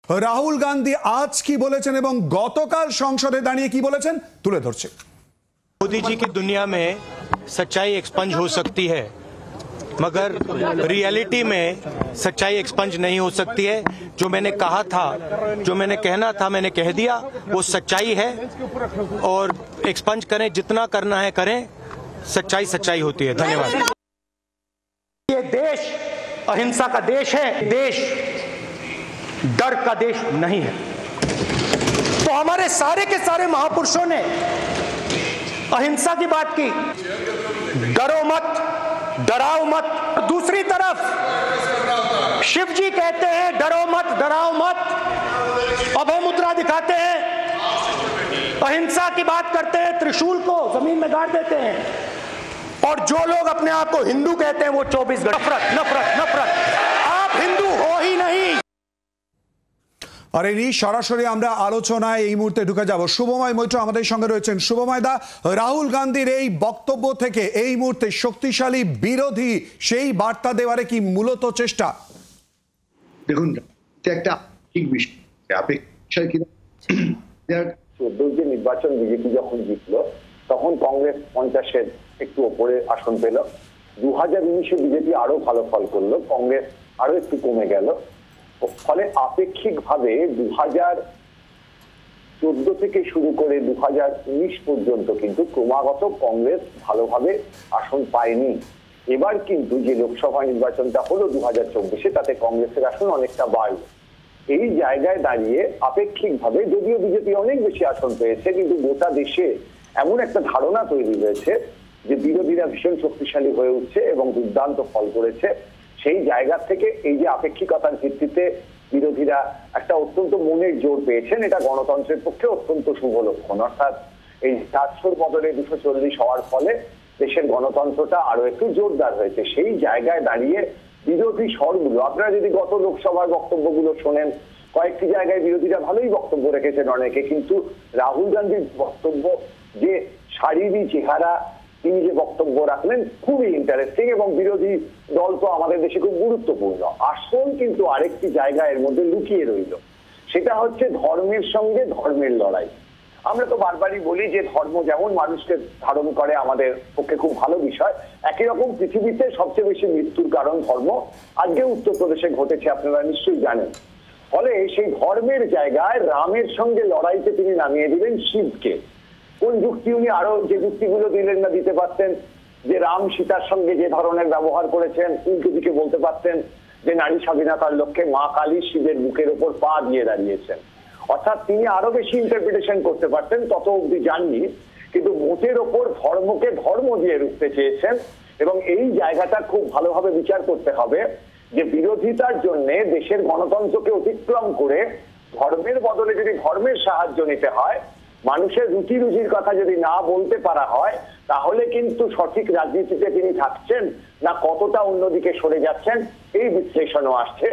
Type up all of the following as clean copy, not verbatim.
রাহুল গান্ধী আজ কি বলেছেন এবং গতকাল সংসদে দাঁড়িয়ে কি বলেছেন তুলে ধরছে। मोदी जी की दुनिया में सच्चाई एक्सपंज हो सकती है, मगर रियलिटी में सच्चाई एक्सपंज नहीं हो सकती है। जो मैंने कहा था, जो मैंने कहना था, मैंने कह दिया, वो सच्चाई है। और एक्सपंज करें, जितना करना है करें, सच्चाई सच्चाई होती है। धन्यवाद। ये देश अहिंसा का देश है, देश डर का देश नहीं है। तो हमारे सारे के सारे महापुरुषों ने अहिंसा की बात की, डरो मत, डराओ मत। दूसरी तरफ शिव जी कहते हैं डरो मत, डराओ मत, अभय मुद्रा दिखाते हैं, अहिंसा की बात करते हैं, त्रिशूल को जमीन में गाड़ देते हैं। और जो लोग अपने आप को हिंदू कहते हैं वो 24 घंटे नफरत नफरत नफरत। आप हिंदू हो ही नहीं। আর এই নিয়ে সরাসরি আমরা আলোচনায় এই মুহূর্তে ঢুকে যাব। শুভময় মৈত্র আমাদের সঙ্গে রয়েছেন। শুভময় দা, রাহুল গান্ধীর এই বক্তব্য থেকে এই মুহূর্তে শক্তিশালী বিরোধী সেই বার্তা দেওয়ারে কি মূলত চেষ্টা? দেখুন, এটা একটা ঠিক বিষয় কিনা। 14 যে নির্বাচন বিজেপি যখন জিতলো তখন কংগ্রেস 50-এর একটু ওপরে আসন পেল। 2019-এ বিজেপি আরো ভালো ফল করলো, কংগ্রেস আরো একটু কমে গেল। ফলে আপেক্ষিকভাবে 2014 থেকে শুরু করে 2019 পর্যন্ত কিন্তু ক্রমাগত কংগ্রেস ভালোভাবে আসন পায়নি। এবার কিন্তু যে লোকসভা নির্বাচনটা হলো 2024-এ, তাতে কংগ্রেসের আসন অনেকটা বাড়লো। এই জায়গায় দাঁড়িয়ে আপেক্ষিকভাবে যদিও বিজেপি অনেক বেশি আসন পেয়েছে, কিন্তু গোটা দেশে এমন একটা ধারণা তৈরি হয়েছে যে বিরোধীরা ভীষণ শক্তিশালী হয়ে উঠছে এবং দুর্দান্ত ফল করেছে। সেই জায়গা থেকে এই যে আপেক্ষিকতার ভিত্তিতে বিরোধীরা একটা অত্যন্ত মনের জোর পেয়েছেন, এটা গণতন্ত্রের পক্ষে অত্যন্ত শুভ লক্ষণ। অর্থাৎ এই 400 বদলে 240 হওয়ার ফলে দেশের গণতন্ত্রটা আরো একটু জোরদার হয়েছে। সেই জায়গায় দাঁড়িয়ে বিরোধী স্বরগুলো, আপনারা যদি গত লোকসভার বক্তব্যগুলো শোনেন, কয়েকটি জায়গায় বিরোধীরা ভালোই বক্তব্য রেখেছেন অনেকে, কিন্তু রাহুল গান্ধীর বক্তব্য যে শারীরিক চেহারা তিনি যে বক্তব্য রাখলেন খুবই ইন্টারেস্টিং এবং বিরোধী দল তো আমাদের দেশে খুব গুরুত্বপূর্ণ। আসল কিন্তু আরেকটি জায়গা এর মধ্যে লুকিয়ে রইল, সেটা হচ্ছে ধর্মের সঙ্গে ধর্মের লড়াই। আমরা তো বারবারই বলি যে ধর্ম যেমন মানুষকে ধারণ করে আমাদের পক্ষে খুব ভালো বিষয়, একই রকম পৃথিবীতে সবচেয়ে বেশি মৃত্যুর কারণ ধর্ম। আজকে উত্তরপ্রদেশে ঘটেছে, আপনারা নিশ্চয়ই জানেন। ফলে সেই ধর্মের জায়গায় রামের সঙ্গে লড়াইতে তিনি নামিয়ে দিলেন শিবকে। কোন যুক্তি উনি আরো যে যুক্তিগুলো দিলেন না, দিতে পারতেন যে রাম সীতার সঙ্গে যে ধরনের ব্যবহার করেছেন, উল্টো দিকে বলতে পারতেন যে নারী স্বাধীনতার লক্ষ্যে মা কালী শিবের বুকের ওপর পা দিয়ে দাঁড়িয়েছেন। অর্থাৎ তিনি আরো বেশি ইন্টারপ্রিটেশন করতে পারতেন, তত অব্দি যাননি। কিন্তু মোটের ওপর ধর্মকে ধর্ম দিয়ে রুখতে চেয়েছেন এবং এই জায়গাটা খুব ভালোভাবে বিচার করতে হবে যে বিরোধিতার জন্য দেশের গণতন্ত্রকে অতিক্রম করে ধর্মের বদলে যদি ধর্মের সাহায্য নিতে হয়, মানুষের রুচি রুচির কথা যদি না বলতে পারা হয়, তাহলে কিন্তু সঠিক রাজনীতিতে তিনি থাকছেন না কতটা অন্যদিকে সরে যাচ্ছেন, এই বিশ্লেষণও আসছে।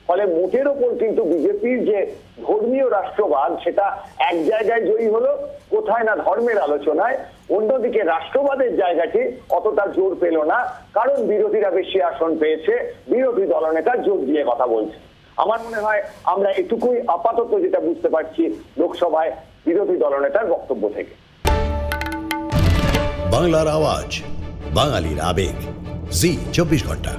ফলে মোটের ওপর কিন্তু বিজেপির যে ধর্মীয় রাষ্ট্রবাদ সেটা এক জায়গায় জয়ী হলো, কোথায় না ধর্মের আলোচনায়। অন্যদিকে রাষ্ট্রবাদের জায়গাটি অতটা জোর পেল না, কারণ বিরোধীরা বেশি আসন পেয়েছে, বিরোধী দলনেতা জোর দিয়ে কথা বলছে। আমার মনে হয় আমরা এটুকুই আপাতত যেটা বুঝতে পারছি লোকসভায় বিরোধী দলনেতার বক্তব্য থেকে। বাংলার আওয়াজ, বাঙালির আবেগ, জি 24 ঘন্টা।